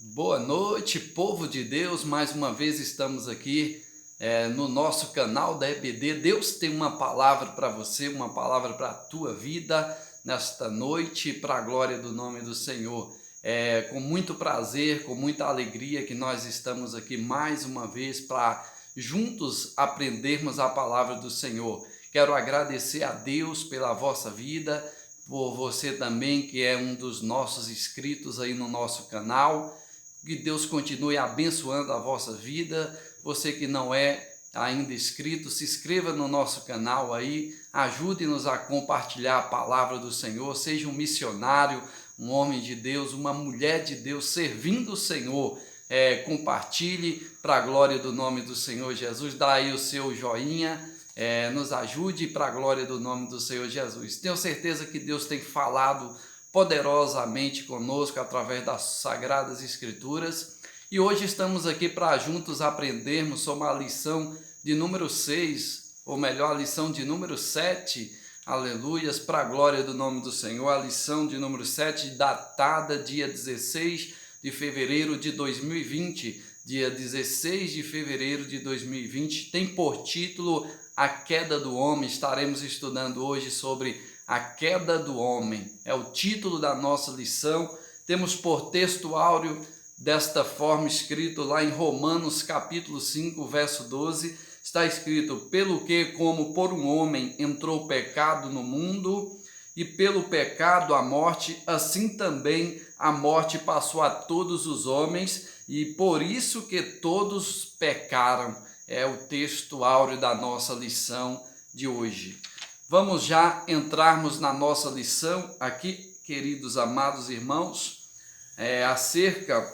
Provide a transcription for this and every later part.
Boa noite, povo de Deus. Mais uma vez estamos aqui no nosso canal da EBD. Deus tem uma palavra para você, uma palavra para a tua vida nesta noite, para a glória do nome do Senhor. É com muito prazer, com muita alegria que nós estamos aqui mais uma vez para juntos aprendermos a palavra do Senhor. Quero agradecer a Deus pela vossa vida, por você também que é um dos nossos inscritos aí no nosso canal. Que Deus continue abençoando a vossa vida. Você que não é ainda inscrito, se inscreva no nosso canal aí, ajude-nos a compartilhar a palavra do Senhor, seja um missionário, um homem de Deus, uma mulher de Deus servindo o Senhor. Compartilhe para a glória do nome do Senhor Jesus, dá aí o seu joinha, nos ajude para a glória do nome do Senhor Jesus. Tenho certeza que Deus tem falado poderosamente conosco através das Sagradas Escrituras, e hoje estamos aqui para juntos aprendermos sobre a lição de número 6, ou melhor, a lição de número 7, aleluias, para a glória do nome do Senhor, a lição de número 7, datada dia 16 de fevereiro de 2020, dia 16 de fevereiro de 2020, tem por título A Queda do Homem. Estaremos estudando hoje sobre a queda do homem, é o título da nossa lição. Temos por texto áureo desta forma escrito lá em Romanos capítulo 5, verso 12, está escrito: pelo que, como por um homem entrou o pecado no mundo, e pelo pecado a morte, assim também a morte passou a todos os homens, e por isso que todos pecaram. É o texto áureo da nossa lição de hoje. Vamos já entrarmos na nossa lição aqui, queridos amados irmãos, acerca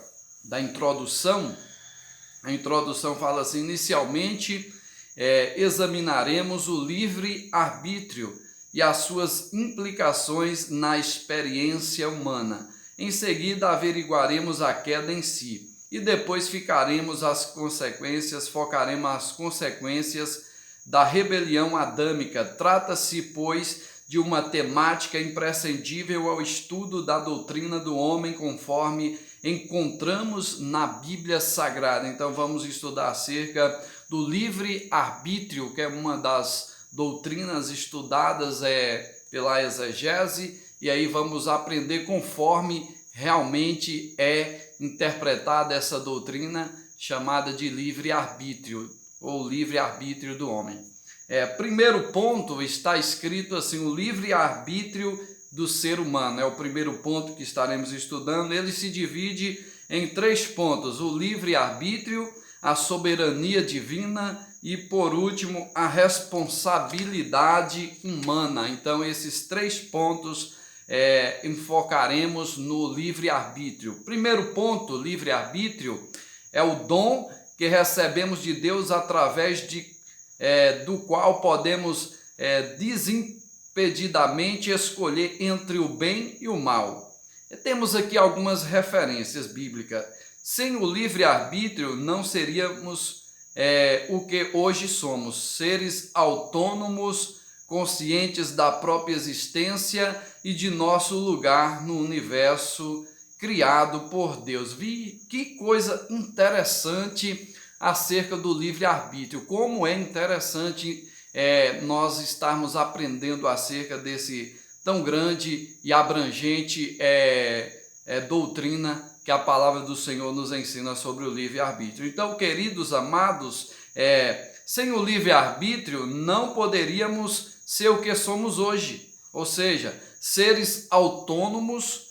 da introdução. A introdução fala assim: inicialmente examinaremos o livre-arbítrio e as suas implicações na experiência humana. Em seguida, averiguaremos a queda em si e depois focaremos as consequências da rebelião adâmica. Trata-se, pois, de uma temática imprescindível ao estudo da doutrina do homem, conforme encontramos na Bíblia Sagrada. Então vamos estudar acerca do livre-arbítrio, que é uma das doutrinas estudadas pela exegese, e aí vamos aprender conforme realmente é interpretada essa doutrina chamada de livre-arbítrio, ou livre-arbítrio do homem. Primeiro ponto, está escrito assim: o livre-arbítrio do ser humano. É o primeiro ponto que estaremos estudando. Ele se divide em 3 pontos: o livre-arbítrio, a soberania divina e, por último, a responsabilidade humana. Então, esses 3 pontos enfocaremos no livre-arbítrio. Primeiro ponto, livre-arbítrio, é o dom que recebemos de Deus através do qual podemos desimpedidamente escolher entre o bem e o mal. Temos aqui algumas referências bíblicas. Sem o livre-arbítrio não seríamos o que hoje somos, seres autônomos, conscientes da própria existência e de nosso lugar no universo criado por Deus. Que coisa interessante acerca do livre-arbítrio. Como é interessante nós estarmos aprendendo acerca desse tão grande e abrangente doutrina que a palavra do Senhor nos ensina sobre o livre-arbítrio. Então, queridos amados, sem o livre-arbítrio não poderíamos ser o que somos hoje, ou seja, seres autônomos,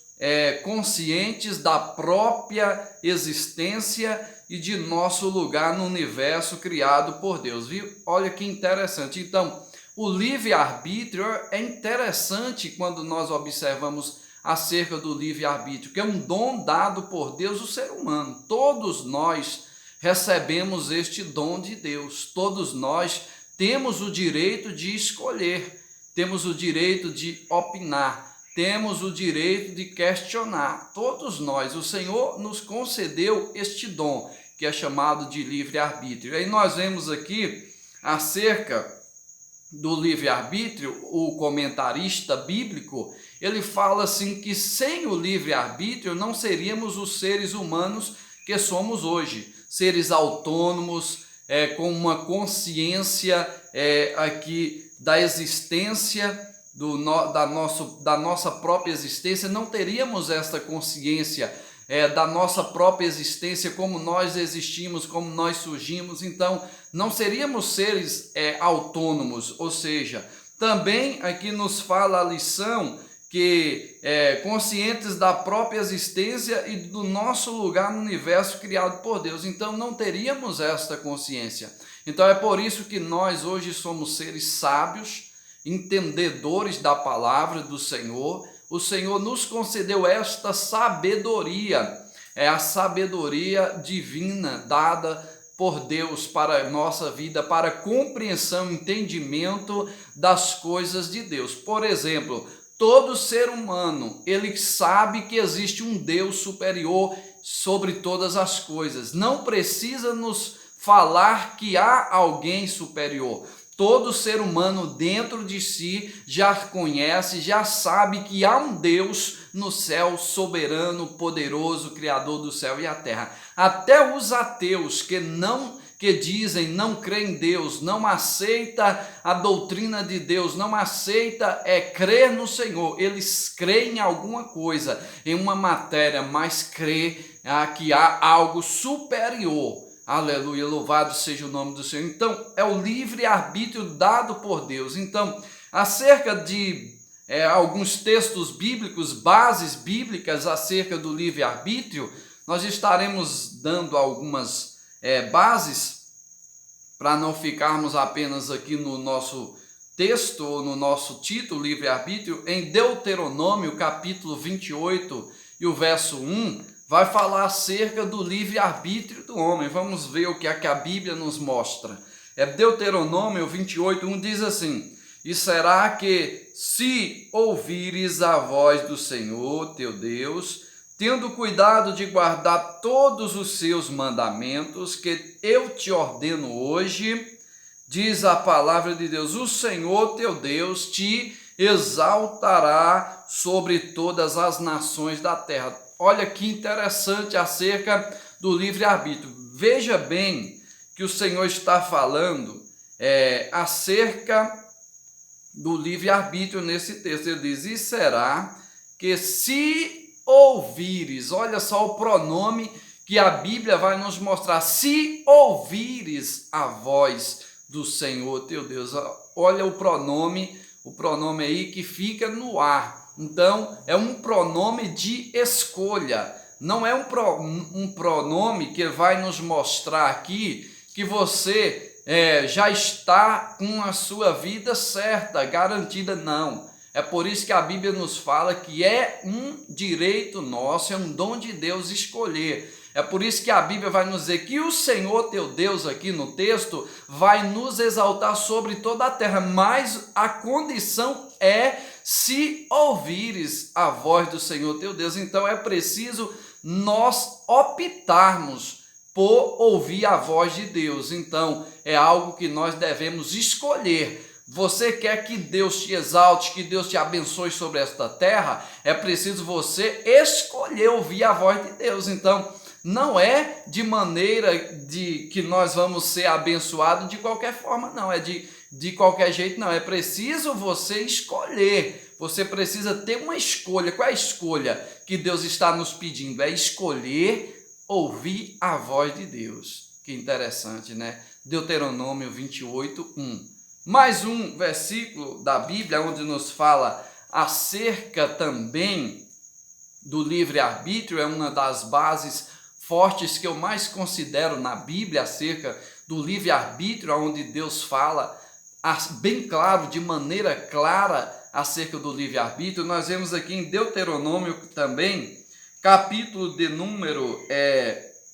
conscientes da própria existência e de nosso lugar no universo criado por Deus, viu? Olha que interessante. Então, o livre-arbítrio é interessante quando nós observamos acerca do livre-arbítrio, que é um dom dado por Deus ao ser humano. Todos nós recebemos este dom de Deus, todos nós temos o direito de escolher, temos o direito de opinar, temos o direito de questionar. Todos nós, o Senhor nos concedeu este dom, que é chamado de livre-arbítrio. Aí nós vemos aqui acerca do livre-arbítrio, o comentarista bíblico, ele fala assim que sem o livre-arbítrio não seríamos os seres humanos que somos hoje, seres autônomos, com uma consciência aqui da existência, da nossa própria existência. Não teríamos esta consciência da nossa própria existência, como nós existimos, como nós surgimos. Então não seríamos seres autônomos, ou seja, também aqui nos fala a lição que conscientes da própria existência e do nosso lugar no universo criado por Deus. Então não teríamos esta consciência. Então é por isso que nós hoje somos seres sábios, entendedores da palavra do Senhor. O Senhor nos concedeu esta sabedoria, a sabedoria divina dada por Deus para a nossa vida, para compreensão, entendimento das coisas de Deus. Por exemplo, todo ser humano, ele sabe que existe um Deus superior sobre todas as coisas. Não precisa nos falar que há alguém superior. Todo ser humano dentro de si já conhece, já sabe que há um Deus no céu, soberano, poderoso, criador do céu e a terra. Até os ateus que dizem não creem em Deus, não aceita a doutrina de Deus, não aceita crer no Senhor. Eles creem em alguma coisa, em uma matéria, mas crê que há algo superior. Aleluia, louvado seja o nome do Senhor. Então, é o livre-arbítrio dado por Deus. Então, acerca de alguns textos bíblicos, bases bíblicas acerca do livre-arbítrio, nós estaremos dando algumas bases, para não ficarmos apenas aqui no nosso texto, ou no nosso título, livre-arbítrio. Em Deuteronômio, capítulo 28, e o verso 1, vai falar acerca do livre-arbítrio do homem. Vamos ver o que a Bíblia nos mostra. Deuteronômio 28, 1 diz assim: e será que, se ouvires a voz do Senhor teu Deus, tendo cuidado de guardar todos os seus mandamentos que eu te ordeno hoje, diz a palavra de Deus, o Senhor teu Deus te exaltará sobre todas as nações da terra. Olha que interessante acerca do livre-arbítrio. Veja bem que o Senhor está falando acerca do livre-arbítrio nesse texto. Ele diz, e será que se ouvires, olha só o pronome que a Bíblia vai nos mostrar, se ouvires a voz do Senhor teu Deus. Olha o pronome aí que fica no ar. Então, é um pronome de escolha, não é um pronome que vai nos mostrar aqui que você já está com a sua vida certa, garantida, não. É por isso que a Bíblia nos fala que é um direito nosso, é um dom de Deus escolher. É por isso que a Bíblia vai nos dizer que o Senhor teu Deus, aqui no texto, vai nos exaltar sobre toda a terra, mas a condição é se ouvires a voz do Senhor teu Deus. Então é preciso nós optarmos por ouvir a voz de Deus. Então é algo que nós devemos escolher. Você quer que Deus te exalte, que Deus te abençoe sobre esta terra? É preciso você escolher ouvir a voz de Deus. Então não é de maneira de que nós vamos ser abençoados de qualquer forma, não. É de qualquer jeito, não. É preciso você escolher. Você precisa ter uma escolha. Qual é a escolha que Deus está nos pedindo? É escolher ouvir a voz de Deus. Que interessante, né? Deuteronômio 28, 1. Mais um versículo da Bíblia onde nos fala acerca também do livre-arbítrio. É uma das bases fortes que eu mais considero na Bíblia acerca do livre-arbítrio, onde Deus fala bem claro, de maneira clara acerca do livre-arbítrio. Nós vemos aqui em Deuteronômio também, capítulo de número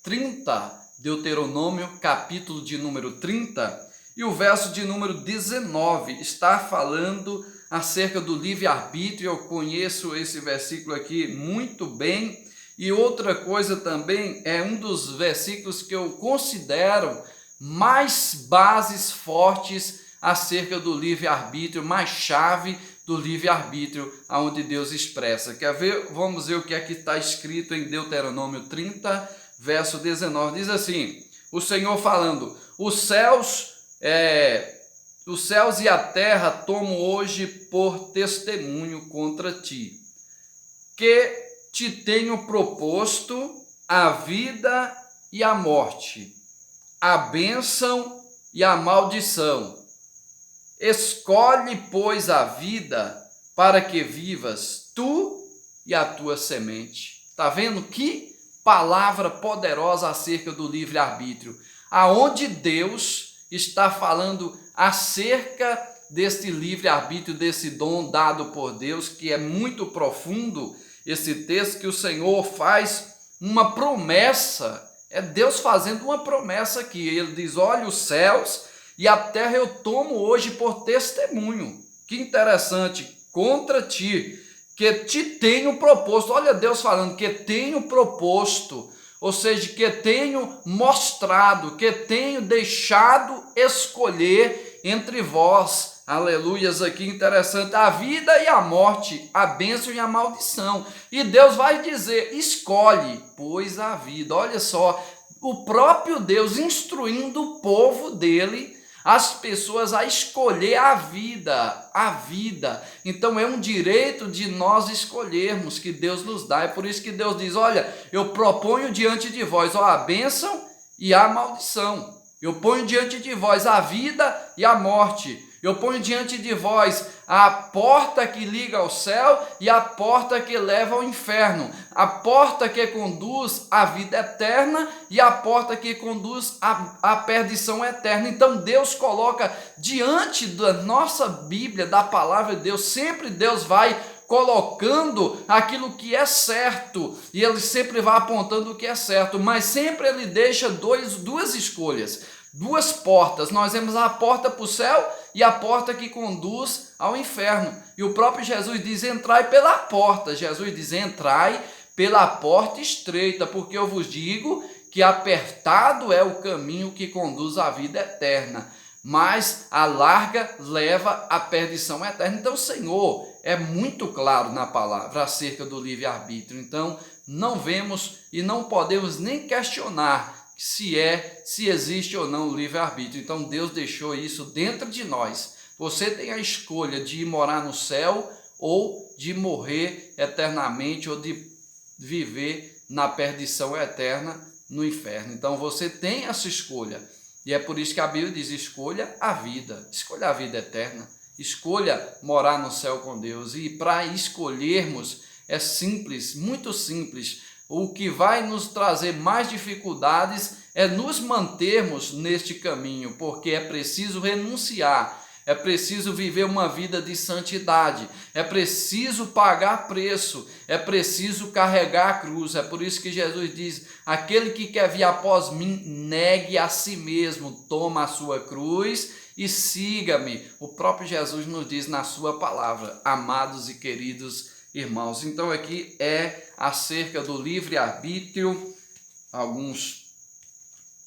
30, Deuteronômio, capítulo de número 30, e o verso de número 19, está falando acerca do livre-arbítrio. Eu conheço esse versículo aqui muito bem. E outra coisa também, é um dos versículos que eu considero mais bases fortes acerca do livre-arbítrio, mais chave do livre-arbítrio, aonde Deus expressa. Quer ver? Vamos ver o que é que está escrito em Deuteronômio 30, verso 19. Diz assim, o Senhor falando, os céus e a terra tomo hoje por testemunho contra ti, que te tenho proposto a vida e a morte, a bênção e a maldição. Escolhe, pois, a vida para que vivas tu e a tua semente. Está vendo que palavra poderosa acerca do livre-arbítrio? Aonde Deus está falando acerca desse livre-arbítrio, desse dom dado por Deus, que é muito profundo, esse texto que o Senhor faz uma promessa, é Deus fazendo uma promessa aqui. Ele diz, olha, os céus e a terra eu tomo hoje por testemunho. Que interessante, contra ti, que te tenho proposto. Olha Deus falando que tenho proposto, ou seja, que tenho mostrado, que tenho deixado escolher entre vós. Aleluias, aqui interessante, a vida e a morte, a bênção e a maldição. E Deus vai dizer, escolhe, pois, a vida. Olha só, o próprio Deus instruindo o povo dele, as pessoas a escolher a vida, a vida. Então é um direito de nós escolhermos, que Deus nos dá. É por isso que Deus diz, olha, eu proponho diante de vós a bênção e a maldição. Eu ponho diante de vós a vida e a morte. Eu ponho diante de vós a porta que liga ao céu e a porta que leva ao inferno. A porta que conduz à vida eterna e a porta que conduz à perdição eterna. Então Deus coloca diante da nossa Bíblia, da palavra de Deus, sempre Deus vai colocando aquilo que é certo, e ele sempre vai apontando o que é certo, mas sempre ele deixa duas escolhas, duas portas. Nós temos a porta para o céu e a porta que conduz ao inferno, e o próprio Jesus diz, entrai pela porta. Jesus diz, entrai pela porta estreita, porque eu vos digo que apertado é o caminho que conduz à vida eterna, mas a larga leva à perdição eterna. Então o Senhor é muito claro na palavra acerca do livre-arbítrio. Então não vemos e não podemos nem questionar se existe ou não o livre-arbítrio. Então Deus deixou isso dentro de nós. Você tem a escolha de ir morar no céu ou de morrer eternamente, ou de viver na perdição eterna no inferno. Então você tem essa escolha. E é por isso que a Bíblia diz, escolha a vida eterna, escolha morar no céu com Deus. E para escolhermos é simples, muito simples. O que vai nos trazer mais dificuldades é nos mantermos neste caminho, porque é preciso renunciar, é preciso viver uma vida de santidade, é preciso pagar preço, é preciso carregar a cruz. É por isso que Jesus diz, aquele que quer vir após mim, negue a si mesmo, toma a sua cruz e siga-me. O próprio Jesus nos diz na sua palavra, amados e queridos irmãos. Então aqui é acerca do livre-arbítrio, alguns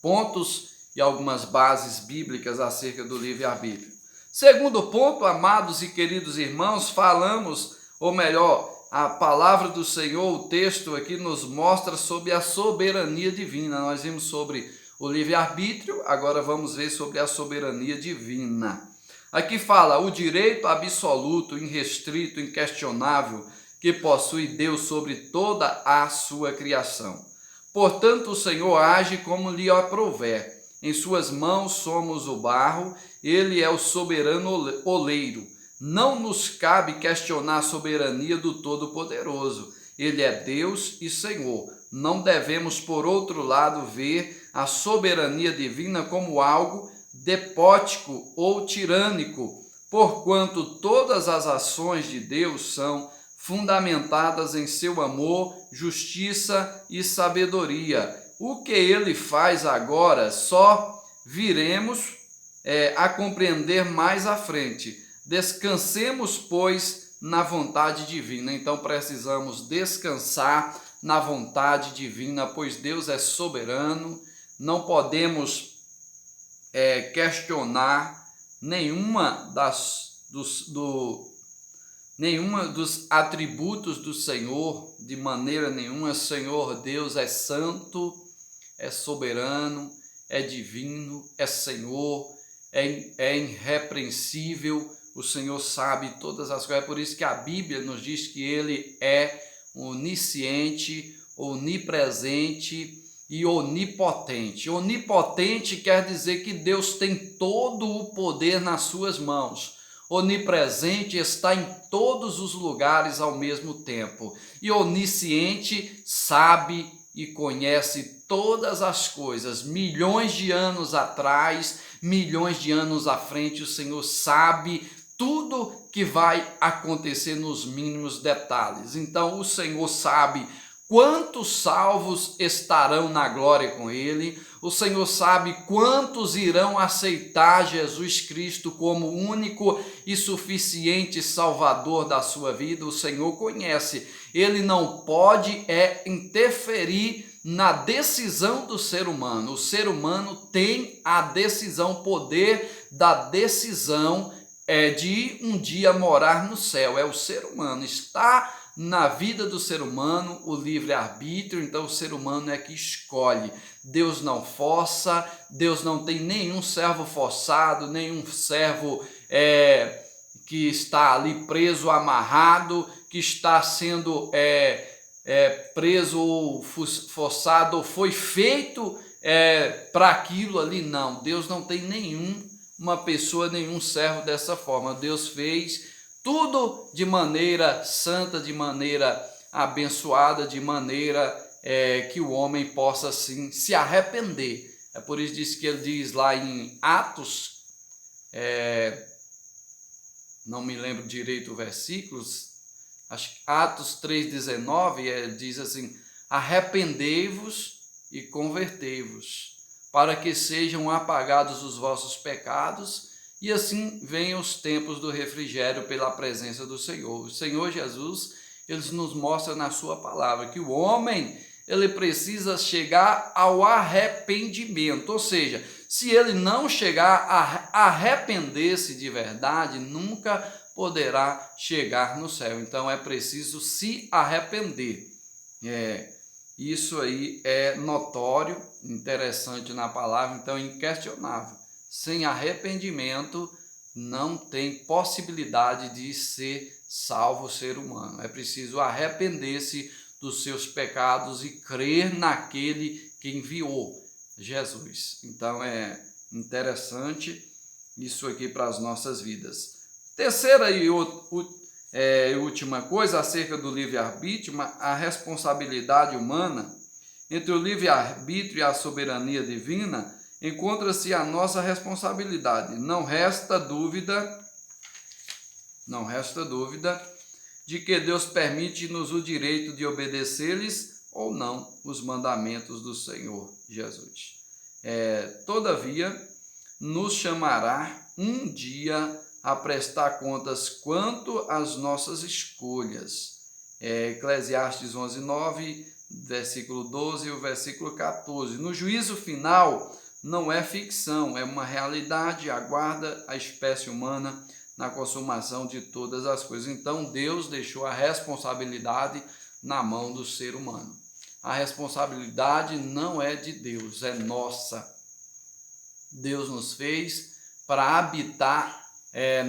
pontos e algumas bases bíblicas acerca do livre-arbítrio. Segundo ponto, amados e queridos irmãos, falamos, ou melhor, a palavra do Senhor, o texto aqui nos mostra sobre a soberania divina. Nós vimos sobre o livre-arbítrio, agora vamos ver sobre a soberania divina. Aqui fala o direito absoluto, irrestrito, inquestionável, que possui Deus sobre toda a sua criação. Portanto, o Senhor age como lhe aprouver. Em suas mãos somos o barro, ele é o soberano oleiro. Não nos cabe questionar a soberania do Todo-Poderoso. Ele é Deus e Senhor. Não devemos, por outro lado, ver a soberania divina como algo despótico ou tirânico, porquanto todas as ações de Deus são fundamentadas em seu amor, justiça e sabedoria. O que ele faz agora só viremos a compreender mais à frente. Descansemos, pois, na vontade divina. Então precisamos descansar na vontade divina, pois Deus é soberano. Não podemos questionar, nenhuma dos atributos do Senhor, de maneira nenhuma. Senhor Deus é santo, é soberano, é divino, é Senhor, é irrepreensível. O Senhor sabe todas as coisas. É por isso que a Bíblia nos diz que Ele é onisciente, onipresente e onipotente. Onipotente quer dizer que Deus tem todo o poder nas suas mãos. Onipresente está em todos os lugares ao mesmo tempo. E onisciente sabe e conhece todas as coisas. Milhões de anos atrás, milhões de anos à frente, o Senhor sabe tudo que vai acontecer nos mínimos detalhes. Então o Senhor sabe quantos salvos estarão na glória com Ele. O Senhor sabe quantos irão aceitar Jesus Cristo como único e suficiente Salvador da sua vida. O Senhor conhece. Ele não pode interferir na decisão do ser humano. O ser humano tem a decisão, o poder da decisão de um dia morar no céu. É o ser humano. Está na vida do ser humano o livre-arbítrio, então o ser humano é que escolhe. Deus não força, Deus não tem nenhum servo forçado, nenhum servo que está ali preso, amarrado, que está sendo preso ou forçado, ou foi feito para aquilo ali. Não, Deus não tem nenhuma pessoa, nenhum servo dessa forma. Deus fez tudo de maneira santa, de maneira abençoada, de maneira que o homem possa assim se arrepender. É por isso que ele diz lá em Atos, não me lembro direito o versículo, acho que Atos 3,19, ele diz assim: arrependei-vos e convertei-vos, para que sejam apagados os vossos pecados, e assim venham os tempos do refrigério pela presença do Senhor. O Senhor Jesus, ele nos mostra na sua palavra que o homem, ele precisa chegar ao arrependimento, ou seja, se ele não chegar a arrepender-se de verdade, nunca poderá chegar no céu. Então é preciso se arrepender. Isso aí é notório, interessante na palavra, então inquestionável. Sem arrependimento não tem possibilidade de ser salvo o ser humano. É preciso arrepender-se dos seus pecados e crer naquele que enviou, Jesus. Então é interessante isso aqui para as nossas vidas. Terceira e última coisa acerca do livre-arbítrio, a responsabilidade humana. Entre o livre-arbítrio e a soberania divina encontra-se a nossa responsabilidade. Não resta dúvida de que Deus permite-nos o direito de obedecer-lhes ou não os mandamentos do Senhor Jesus. Todavia, nos chamará um dia a prestar contas quanto às nossas escolhas. Eclesiastes 11:9, versículo 12 e o versículo 14. No juízo final, não é ficção, é uma realidade, aguarda a espécie humana na consumação de todas as coisas. Então Deus deixou a responsabilidade na mão do ser humano. A responsabilidade não é de Deus, é nossa. Deus nos fez para habitar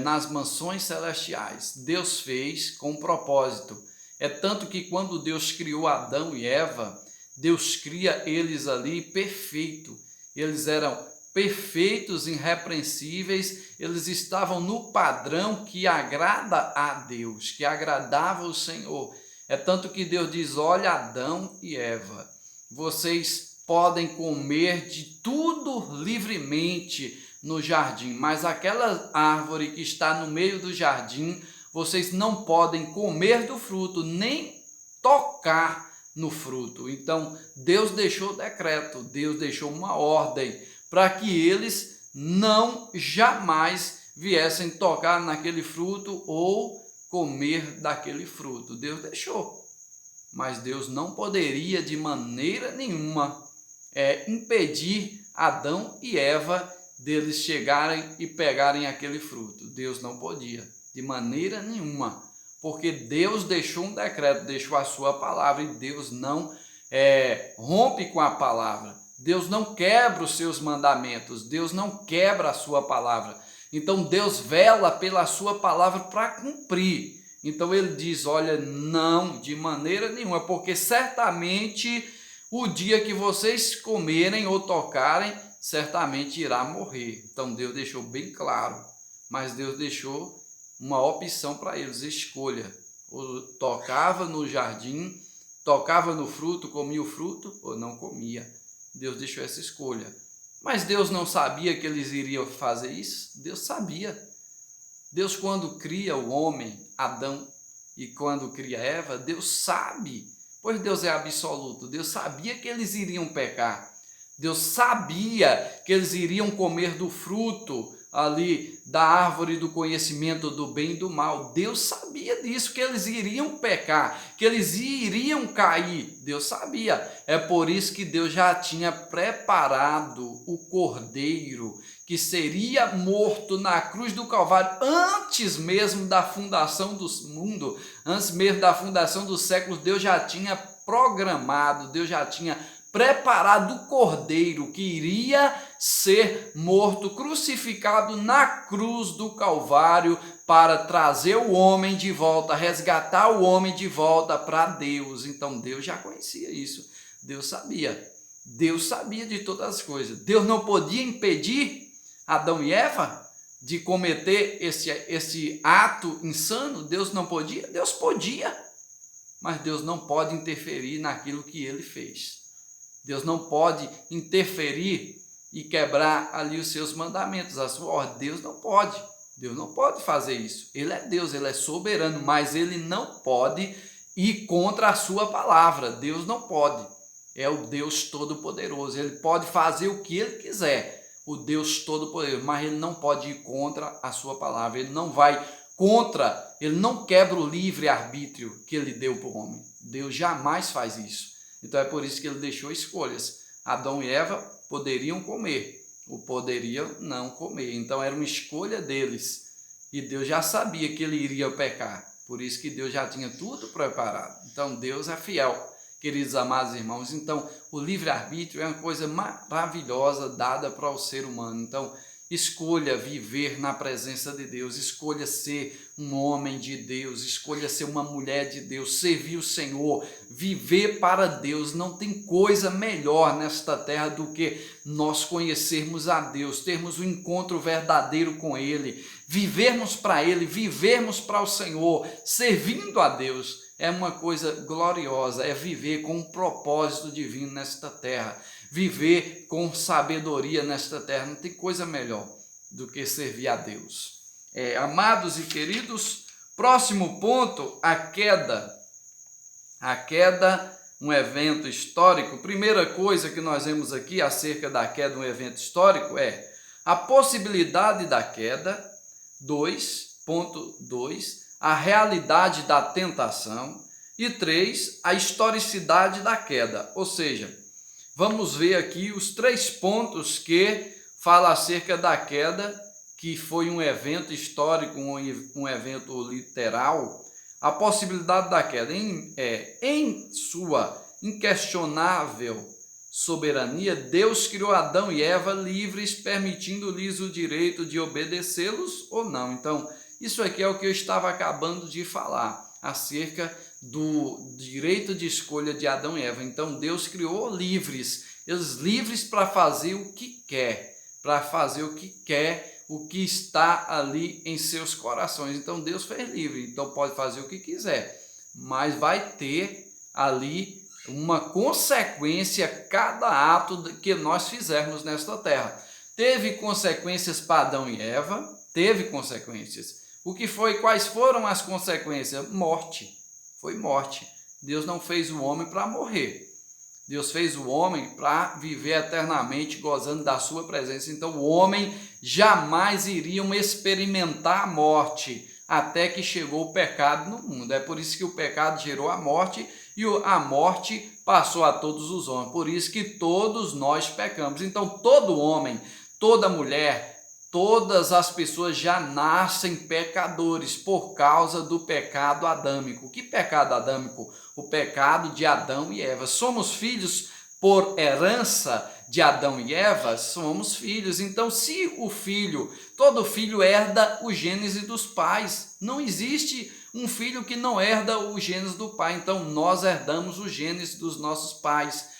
nas mansões celestiais. Deus fez com um propósito. É tanto que quando Deus criou Adão e Eva, Deus cria eles ali perfeito. Eles eram perfeitos, irrepreensíveis, eles estavam no padrão que agrada a Deus, que agradava o Senhor. É tanto que Deus diz: olha, Adão e Eva, vocês podem comer de tudo livremente no jardim, mas aquela árvore que está no meio do jardim, vocês não podem comer do fruto, nem tocar no fruto. Então, Deus deixou o decreto, Deus deixou uma ordem para que eles não jamais viessem tocar naquele fruto ou comer daquele fruto. Deus deixou, mas Deus não poderia de maneira nenhuma impedir Adão e Eva deles chegarem e pegarem aquele fruto. Deus não podia, de maneira nenhuma, porque Deus deixou um decreto, deixou a sua palavra, e Deus não rompe com a palavra. Deus não quebra os seus mandamentos, Deus não quebra a sua palavra. Então Deus vela pela sua palavra para cumprir. Então ele diz, olha, não, de maneira nenhuma, porque certamente o dia que vocês comerem ou tocarem, certamente irá morrer. Então Deus deixou bem claro, mas Deus deixou uma opção para eles, escolha. Ou tocava no jardim, tocava no fruto, comia o fruto ou não comia. Deus deixou essa escolha. Mas Deus não sabia que eles iriam fazer isso? Deus sabia. Deus, quando cria o homem, Adão, e quando cria Eva, Deus sabe, pois Deus é absoluto. Deus sabia que eles iriam pecar. Deus sabia que eles iriam comer do fruto ali da árvore do conhecimento do bem e do mal. Deus sabia disso, que eles iriam pecar, que eles iriam cair. Deus sabia. É por isso que Deus já tinha preparado o cordeiro que seria morto na cruz do Calvário antes mesmo da fundação do mundo, antes mesmo da fundação dos séculos. Deus já tinha programado, Deus já tinha preparado o cordeiro que iria ser morto, crucificado na cruz do Calvário, para trazer o homem de volta, resgatar o homem de volta para Deus. Então Deus já conhecia isso, Deus sabia de todas as coisas. Deus não podia impedir Adão e Eva de cometer esse ato insano. Deus não podia? Deus podia, mas Deus não pode interferir naquilo que ele fez. Deus não pode interferir e quebrar ali os seus mandamentos, a sua ordem. Deus não pode fazer isso. Ele é Deus, ele é soberano, mas ele não pode ir contra a sua palavra. Deus não pode. É o Deus Todo-Poderoso. Ele pode fazer o que ele quiser, o Deus Todo-Poderoso, mas ele não pode ir contra a sua palavra. Ele não vai contra, ele não quebra o livre-arbítrio que ele deu para o homem. Deus jamais faz isso. Então é por isso que ele deixou escolhas. Adão e Eva poderiam comer, ou poderiam não comer. Então era uma escolha deles. E Deus já sabia que ele iria pecar. Por isso que Deus já tinha tudo preparado. Então Deus é fiel, queridos amados irmãos. Então o livre-arbítrio é uma coisa maravilhosa dada para o ser humano. Então escolha viver na presença de Deus, escolha ser um homem de Deus, escolha ser uma mulher de Deus, servir o Senhor, viver para Deus. Não tem coisa melhor nesta terra do que nós conhecermos a Deus, termos um encontro verdadeiro com Ele, vivermos para Ele, vivermos para o Senhor, servindo a Deus. É uma coisa gloriosa, é viver com um propósito divino nesta terra, viver com sabedoria nesta terra. Não tem coisa melhor do que servir a Deus. Amados e queridos, próximo ponto, a queda. A queda, um evento histórico. Primeira coisa que nós vemos aqui acerca da queda, um evento histórico, é a possibilidade da queda. 2.2, a realidade da tentação. E 3, a historicidade da queda. Ou seja, vamos ver aqui os 3 pontos que fala acerca da queda, que foi um evento histórico, um evento literal. A possibilidade da queda em sua inquestionável soberania, Deus criou Adão e Eva livres, permitindo-lhes o direito de obedecê-los ou não. Então, isso aqui é o que eu estava acabando de falar, acerca do direito de escolha de Adão e Eva. Então Deus criou eles livres para fazer o que quer, o que está ali em seus corações. Então Deus fez livre, então pode fazer o que quiser, mas vai ter ali uma consequência cada ato que nós fizermos nesta terra. Teve consequências para Adão e Eva, teve consequências. Quais foram as consequências? Morte. Foi morte. Deus não fez o homem para morrer. Deus fez o homem para viver eternamente gozando da sua presença. Então o homem jamais iria experimentar a morte até que chegou o pecado no mundo. É por isso que o pecado gerou a morte e a morte passou a todos os homens. Por isso que todos nós pecamos. Então todo homem, toda mulher, todas as pessoas já nascem pecadores por causa do pecado adâmico. Que pecado adâmico? O pecado de Adão e Eva. Somos filhos por herança de Adão e Eva? Somos filhos. Então, se o filho, todo filho herda o gênese dos pais. Não existe um filho que não herda o gênese do pai. Então, nós herdamos o gênese dos nossos pais.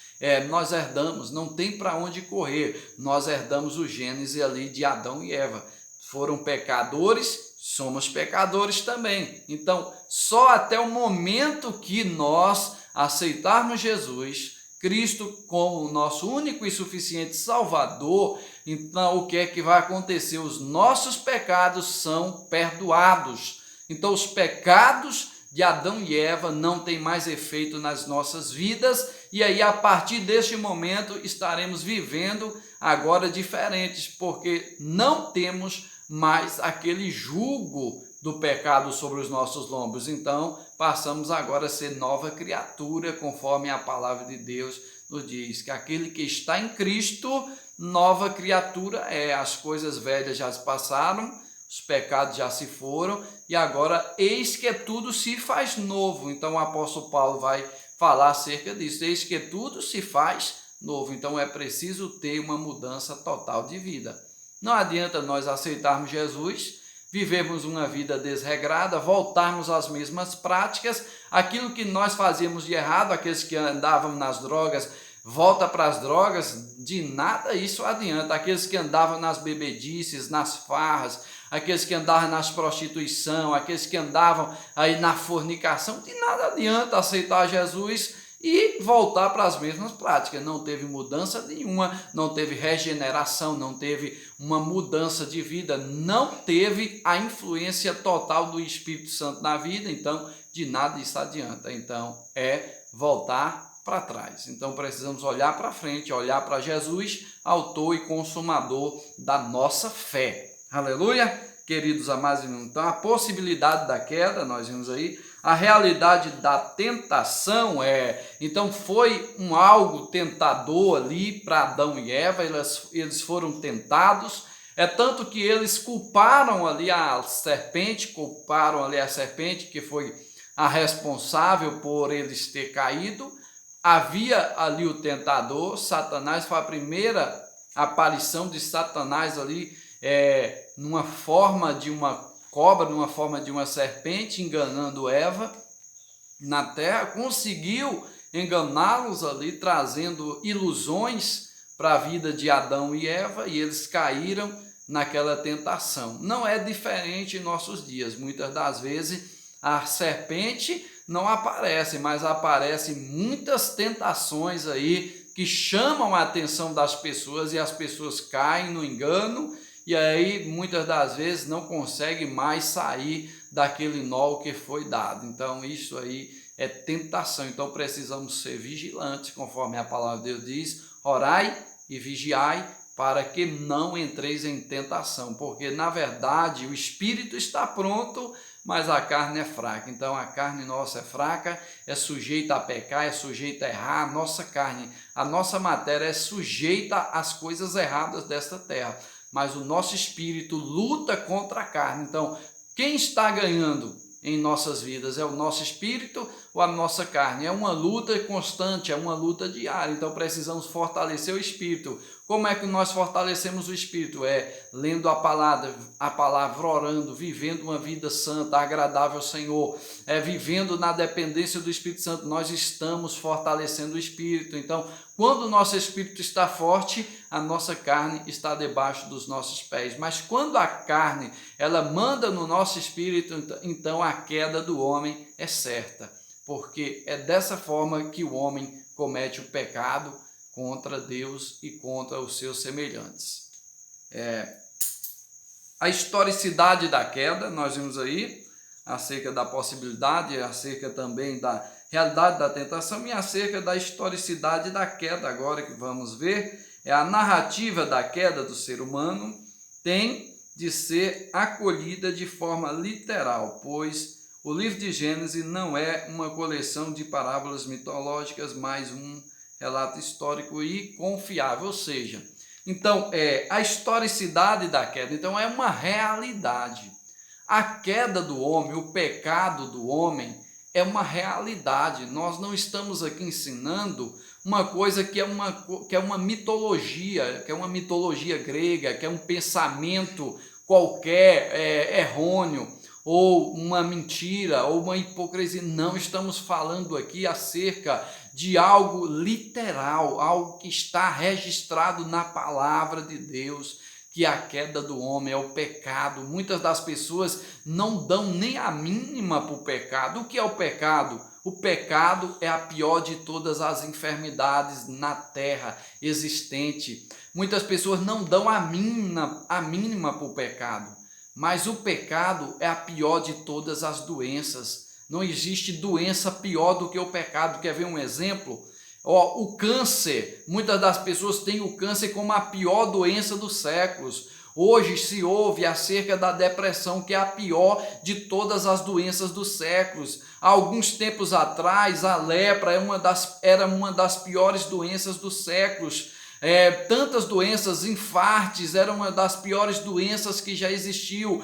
Nós herdamos, não tem para onde correr. Nós herdamos o gênese ali de Adão e Eva. Foram pecadores, somos pecadores também. Então, só até o momento que nós aceitarmos Jesus Cristo como o nosso único e suficiente Salvador, então o que é que vai acontecer? Os nossos pecados são perdoados. Então os pecados de Adão e Eva não têm mais efeito nas nossas vidas, e aí a partir deste momento estaremos vivendo agora diferentes, porque não temos mais aquele jugo do pecado sobre os nossos lombos. Então passamos agora a ser nova criatura, conforme a palavra de Deus nos diz, que aquele que está em Cristo, nova criatura é. As coisas velhas já se passaram, os pecados já se foram, e agora eis que tudo se faz novo. Então o apóstolo Paulo vai falar acerca disso, eis que tudo se faz novo. Então é preciso ter uma mudança total de vida. Não adianta nós aceitarmos Jesus, vivermos uma vida desregrada, voltarmos às mesmas práticas, aquilo que nós fazíamos de errado, aqueles que andavam nas drogas, volta para as drogas, de nada isso adianta. Aqueles que andavam nas bebedices, nas farras, aqueles que andavam nas prostituição, aqueles que andavam aí na fornicação, de nada adianta aceitar Jesus e voltar para as mesmas práticas. Não teve mudança nenhuma, não teve regeneração, não teve uma mudança de vida, não teve a influência total do Espírito Santo na vida, então de nada isso adianta. Então é voltar para trás. Então precisamos olhar para frente, olhar para Jesus, autor e consumador da nossa fé. Aleluia! Queridos amados irmãos, então a possibilidade da queda, nós vimos aí, a realidade da tentação então foi algo tentador ali para Adão e Eva, eles foram tentados, tanto que eles culparam ali a serpente, que foi a responsável por eles ter caído. Havia ali o tentador, Satanás, foi a primeira aparição de Satanás ali, numa forma de uma cobra, numa forma de uma serpente, enganando Eva na terra, conseguiu enganá-los ali, trazendo ilusões para a vida de Adão e Eva, e eles caíram naquela tentação. Não é diferente em nossos dias. Muitas das vezes a serpente não aparece, mas aparecem muitas tentações aí que chamam a atenção das pessoas, e as pessoas caem no engano, e aí muitas das vezes não conseguem mais sair daquele nó que foi dado. Então isso aí é tentação. Então precisamos ser vigilantes, conforme a palavra de Deus diz, orai e vigiai para que não entreis em tentação, porque na verdade o espírito está pronto, mas a carne é fraca. Então a carne nossa é fraca, é sujeita a pecar, é sujeita a errar. A nossa carne, a nossa matéria é sujeita às coisas erradas desta terra, mas o nosso espírito luta contra a carne. Então quem está ganhando em nossas vidas? É o nosso espírito ou a nossa carne? É uma luta constante, é uma luta diária. Então precisamos fortalecer o espírito. Como é que nós fortalecemos o espírito? Lendo a palavra, orando, vivendo uma vida santa, agradável ao Senhor, vivendo na dependência do Espírito Santo. Nós estamos fortalecendo o espírito. Então, quando o nosso espírito está forte, a nossa carne está debaixo dos nossos pés. Mas quando a carne, ela manda no nosso espírito, então a queda do homem é certa, porque é dessa forma que o homem comete o pecado contra Deus e contra os seus semelhantes. A historicidade da queda, nós vimos aí, acerca da possibilidade, acerca também da realidade da tentação, e acerca da historicidade da queda, agora que vamos ver, a narrativa da queda do ser humano tem de ser acolhida de forma literal, pois o livro de Gênesis não é uma coleção de parábolas mitológicas, mas um relato histórico e confiável. Ou seja, Então, a historicidade da queda, então, é uma realidade. A queda do homem, o pecado do homem, é uma realidade. Nós não estamos aqui ensinando uma coisa que é uma mitologia grega, que é um pensamento qualquer errôneo, ou uma mentira, ou uma hipocrisia. Não estamos falando aqui acerca de algo literal, algo que está registrado na palavra de Deus, que a queda do homem é o pecado. Muitas das pessoas não dão nem a mínima para o pecado. O que é o pecado? O pecado é a pior de todas as enfermidades na terra existente. Muitas pessoas não dão a mínima para o pecado. Mas o pecado é a pior de todas as doenças. Não existe doença pior do que o pecado. Quer ver um exemplo? O câncer. Muitas das pessoas têm o câncer como a pior doença dos séculos. Hoje se ouve acerca da depressão, que é a pior de todas as doenças dos séculos. Há alguns tempos atrás, a lepra era uma das piores doenças dos séculos. Tantas doenças, infartes, era uma das piores doenças que já existiu,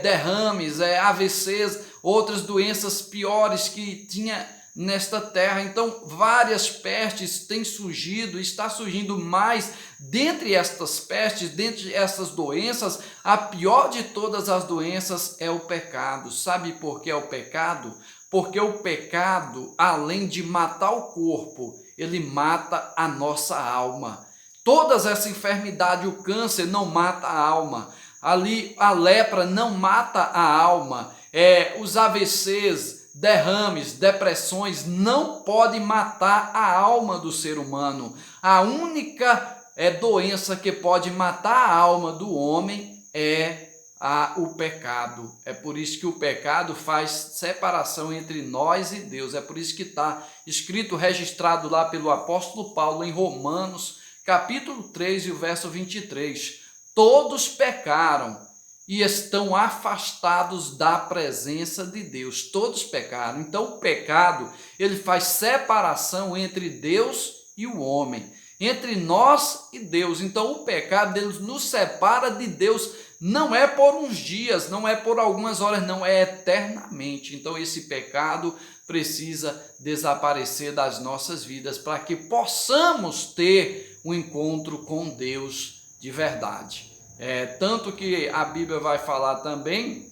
derrames, AVCs, outras doenças piores que tinha nesta terra. Então, várias pestes têm surgido, está surgindo mais. Dentre estas pestes, dentre essas doenças, a pior de todas as doenças é o pecado. Sabe por que é o pecado? Porque o pecado, além de matar o corpo, ele mata a nossa alma. Todas essa enfermidade, o câncer não mata a alma. Ali a lepra não mata a alma. Os AVCs, derrames, depressões não podem matar a alma do ser humano. A única doença que pode matar a alma do homem é o pecado. É por isso que o pecado faz separação entre nós e Deus. É por isso que está escrito, registrado lá pelo apóstolo Paulo em Romanos, capítulo 3 e o verso 23. Todos pecaram e estão afastados da presença de Deus. Todos pecaram. Então o pecado, ele faz separação entre Deus e o homem, entre nós e Deus. Então o pecado, ele nos separa de Deus. Não é por uns dias, não é por algumas horas, não, é eternamente. Então esse pecado precisa desaparecer das nossas vidas para que possamos ter um encontro com Deus de verdade. Tanto que a Bíblia vai falar também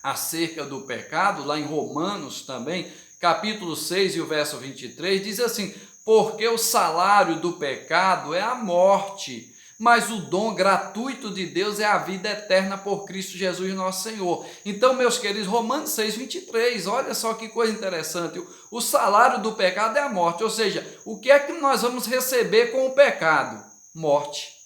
acerca do pecado, lá em Romanos também, capítulo 6 e o verso 23, diz assim: porque o salário do pecado é a morte, mas o dom gratuito de Deus é a vida eterna por Cristo Jesus nosso Senhor. Então, meus queridos, Romanos 6, 23, olha só que coisa interessante, o salário do pecado é a morte, ou seja, o que é que nós vamos receber com o pecado? Morte.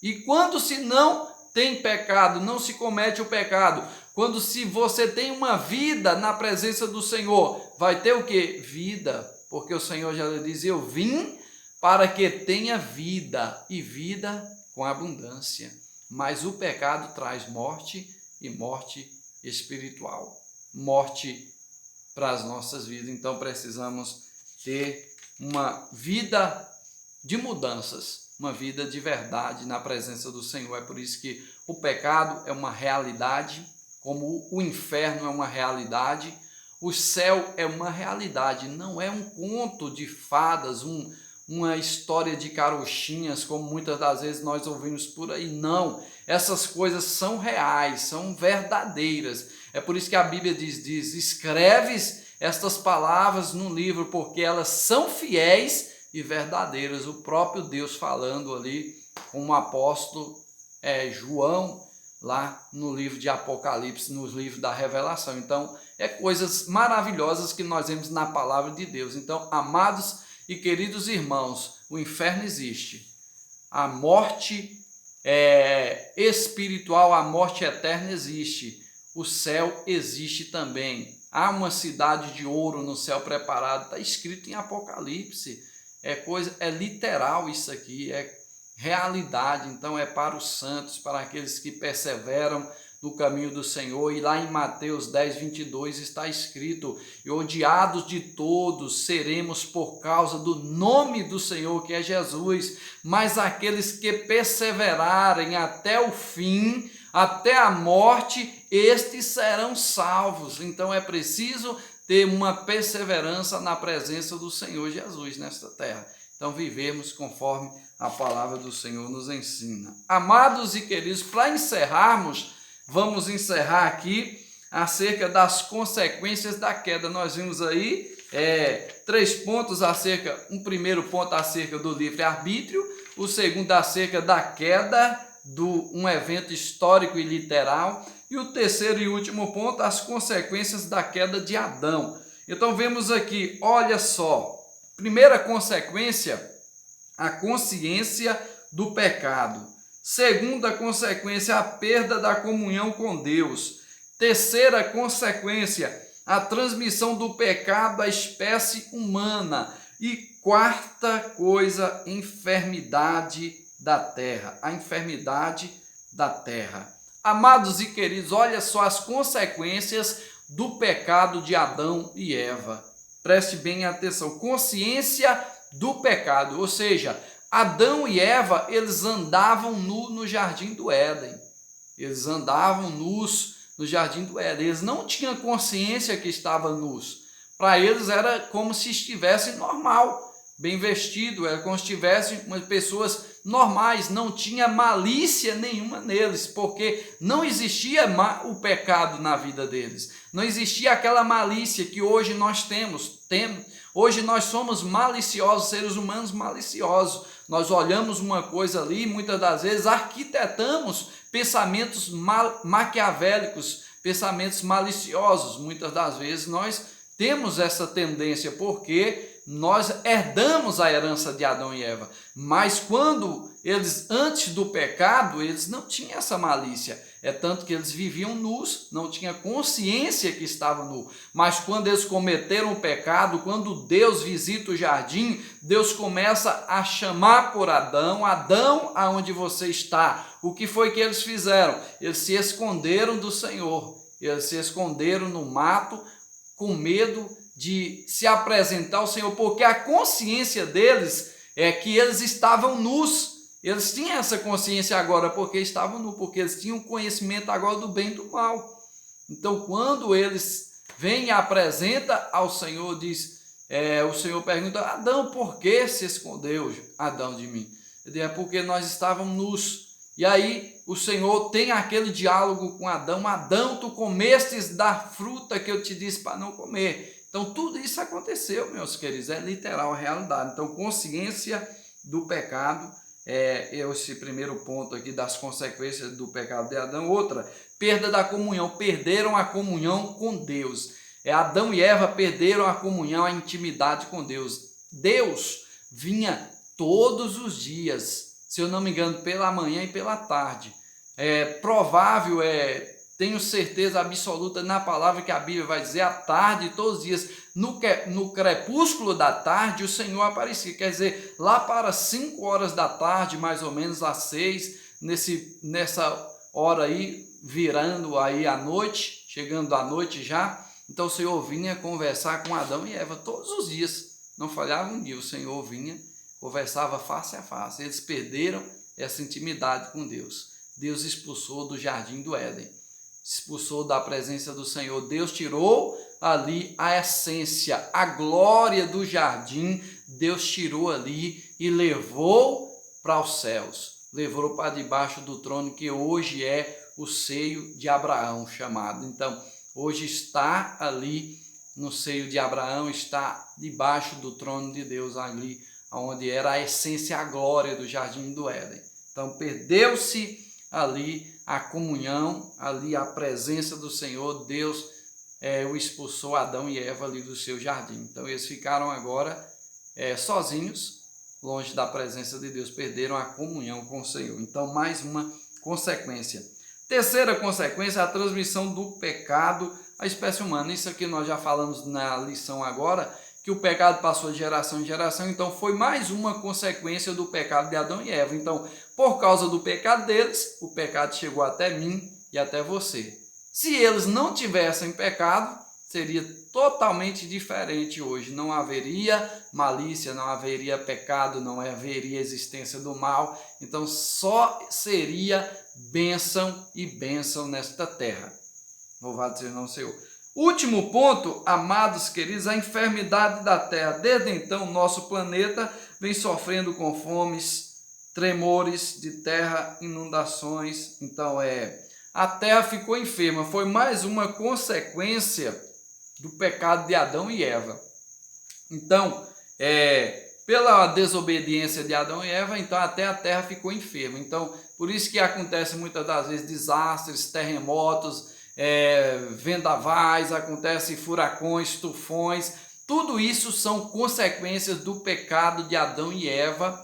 E quando se não tem pecado, não se comete o pecado, quando se você tem uma vida na presença do Senhor, vai ter o quê? Vida, porque o Senhor já dizia, eu vim para que tenha vida, e vida com abundância. Mas o pecado traz morte, e morte espiritual, morte para as nossas vidas. Então precisamos ter uma vida de mudanças, uma vida de verdade na presença do Senhor. É por isso que o pecado é uma realidade, como o inferno é uma realidade, o céu é uma realidade, não é um conto de fadas, uma história de carochinhas, como muitas das vezes nós ouvimos por aí. Não, essas coisas são reais, são verdadeiras. É por isso que a Bíblia diz escreves estas palavras no livro, porque elas são fiéis e verdadeiras. O próprio Deus falando ali com o apóstolo João, lá no livro de Apocalipse, nos livros da Revelação. Então, coisas maravilhosas que nós vemos na palavra de Deus. Então, amados e queridos irmãos, o inferno existe, a morte espiritual, a morte eterna existe, o céu existe também. Há uma cidade de ouro no céu preparado, está escrito em Apocalipse. É literal isso aqui, é realidade. Então é para os santos, para aqueles que perseveram no caminho do Senhor. E lá em Mateus 10, 22 está escrito: e odiados de todos seremos por causa do nome do Senhor, que é Jesus, mas aqueles que perseverarem até o fim, até a morte, estes serão salvos. Então é preciso ter uma perseverança na presença do Senhor Jesus nesta terra. Então vivemos conforme a palavra do Senhor nos ensina. Amados e queridos, para encerrarmos, vamos encerrar aqui acerca das consequências da queda. Nós vimos aí 3 pontos um primeiro ponto acerca do livre-arbítrio, o segundo acerca da queda, um evento histórico e literal, e o terceiro e último ponto, as consequências da queda de Adão. Então vemos aqui, olha só, primeira consequência, a consciência do pecado. Segunda consequência, a perda da comunhão com Deus. Terceira consequência, a transmissão do pecado à espécie humana. E quarta coisa, enfermidade da terra. A enfermidade da terra. Amados e queridos, olha só as consequências do pecado de Adão e Eva. Preste bem atenção. Consciência do pecado, ou seja, Adão e Eva, eles andavam nus no jardim do Éden. Eles andavam nus no jardim do Éden. Eles não tinham consciência que estavam nus. Para eles era como se estivessem normal, bem vestido, era como se estivessem pessoas normais, não tinha malícia nenhuma neles, porque não existia o pecado na vida deles. Não existia aquela malícia que hoje nós temos. Hoje nós somos maliciosos, seres humanos maliciosos. Nós olhamos uma coisa ali e muitas das vezes arquitetamos pensamentos maquiavélicos, pensamentos maliciosos. Muitas das vezes nós temos essa tendência porque nós herdamos a herança de Adão e Eva. Mas quando eles, antes do pecado, eles não tinham essa malícia. É tanto que eles viviam nus, não tinham consciência que estavam nus. Mas quando eles cometeram o pecado, quando Deus visita o jardim, Deus começa a chamar por Adão: Adão, aonde você está? O que foi que eles fizeram? Eles se esconderam do Senhor. Eles se esconderam no mato com medo de se apresentar ao Senhor, porque a consciência deles é que eles estavam nus. Eles tinham essa consciência agora porque estavam nus, porque eles tinham conhecimento agora do bem e do mal. Então, quando eles vêm e apresentam ao Senhor, o Senhor pergunta: Adão, por que se escondeu Adão de mim? Ele diz: é porque nós estávamos nus. E aí o Senhor tem aquele diálogo com Adão: Adão, tu comestes da fruta que eu te disse para não comer. Então tudo isso aconteceu, meus queridos, é literal a realidade. Então consciência do pecado é esse primeiro ponto aqui das consequências do pecado de Adão. Outra, perda da comunhão, perderam a comunhão com Deus. Adão e Eva perderam a comunhão, a intimidade com Deus. Deus vinha todos os dias, se eu não me engano, pela manhã e pela tarde. Provável, tenho certeza absoluta na palavra que a Bíblia vai dizer, à tarde, todos os dias, no crepúsculo da tarde, o Senhor aparecia. Quer dizer, lá para 5 horas da tarde, mais ou menos às 6, nessa hora aí, virando aí a noite, chegando à noite já, então o Senhor vinha conversar com Adão e Eva todos os dias. Não falhava um dia, o Senhor vinha, conversava face a face. Eles perderam essa intimidade com Deus. Deus expulsou do jardim do Éden, expulsou da presença do Senhor. Deus tirou ali a essência, a glória do jardim. Deus tirou ali e levou para os céus, levou para debaixo do trono, que hoje é o seio de Abraão chamado. Então, hoje está ali no seio de Abraão, está debaixo do trono de Deus, ali onde era a essência, a glória do jardim do Éden. Então perdeu-se ali a comunhão, ali a presença do Senhor. Deus o expulsou, Adão e Eva, ali do seu jardim. Então eles ficaram agora sozinhos, longe da presença de Deus, perderam a comunhão com o Senhor. Então mais uma consequência. Terceira consequência, a transmissão do pecado à espécie humana. Isso aqui nós já falamos na lição agora, que o pecado passou de geração em geração. Então foi mais uma consequência do pecado de Adão e Eva. Então, por causa do pecado deles, o pecado chegou até mim e até você. Se eles não tivessem pecado, seria totalmente diferente hoje. Não haveria malícia, não haveria pecado, não haveria existência do mal. Então só seria bênção e bênção nesta terra. Louvado seja o nome do Senhor. Último ponto, amados queridos, a enfermidade da terra. Desde então, nosso planeta vem sofrendo com fomes, tremores de terra, inundações. Então, a terra ficou enferma. Foi mais uma consequência do pecado de Adão e Eva. Então, pela desobediência de Adão e Eva, então até a terra ficou enferma. Então, por isso que acontece muitas das vezes desastres, terremotos, vendavais, acontece furacões, tufões. Tudo isso são consequências do pecado de Adão e Eva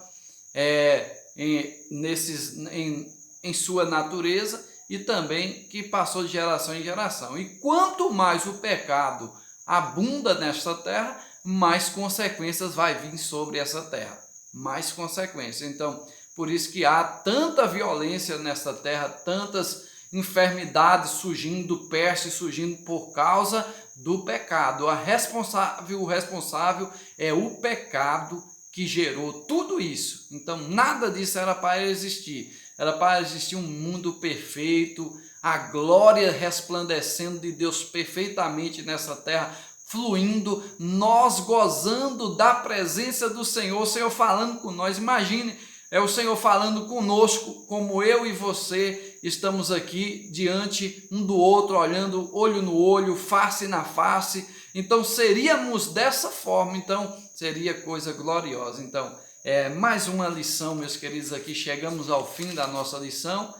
em sua natureza, e também que passou de geração em geração. E quanto mais o pecado abunda nesta terra, mais consequências vai vir sobre essa terra. Mais consequências. Então, por isso que há tanta violência nesta terra, tantas enfermidades surgindo, pestes surgindo por causa do pecado. O responsável é o pecado que gerou tudo isso. Então, nada disso era para existir. Era para existir um mundo perfeito, a glória resplandecendo de Deus perfeitamente nessa terra, fluindo, nós gozando da presença do Senhor, o Senhor falando com nós. Imagine, o Senhor falando conosco, como eu e você estamos aqui diante um do outro, olhando olho no olho, face na face. Então seríamos dessa forma, então seria coisa gloriosa. Então, mais uma lição, meus queridos, aqui chegamos ao fim da nossa lição,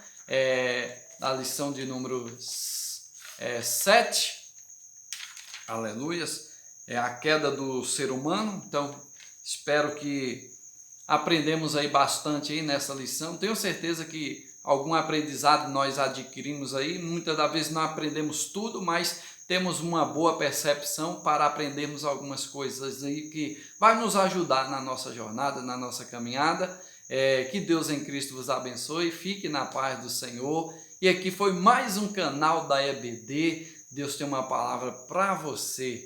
a lição de número 7, aleluias, a queda do ser humano. Então, espero que aprendemos aí bastante aí nessa lição. Tenho certeza que algum aprendizado nós adquirimos aí, muitas das vezes não aprendemos tudo, mas temos uma boa percepção para aprendermos algumas coisas aí que vai nos ajudar na nossa jornada, na nossa caminhada. Que Deus em Cristo vos abençoe, fique na paz do Senhor. E aqui foi mais um canal da EBD. Deus tem uma palavra para você.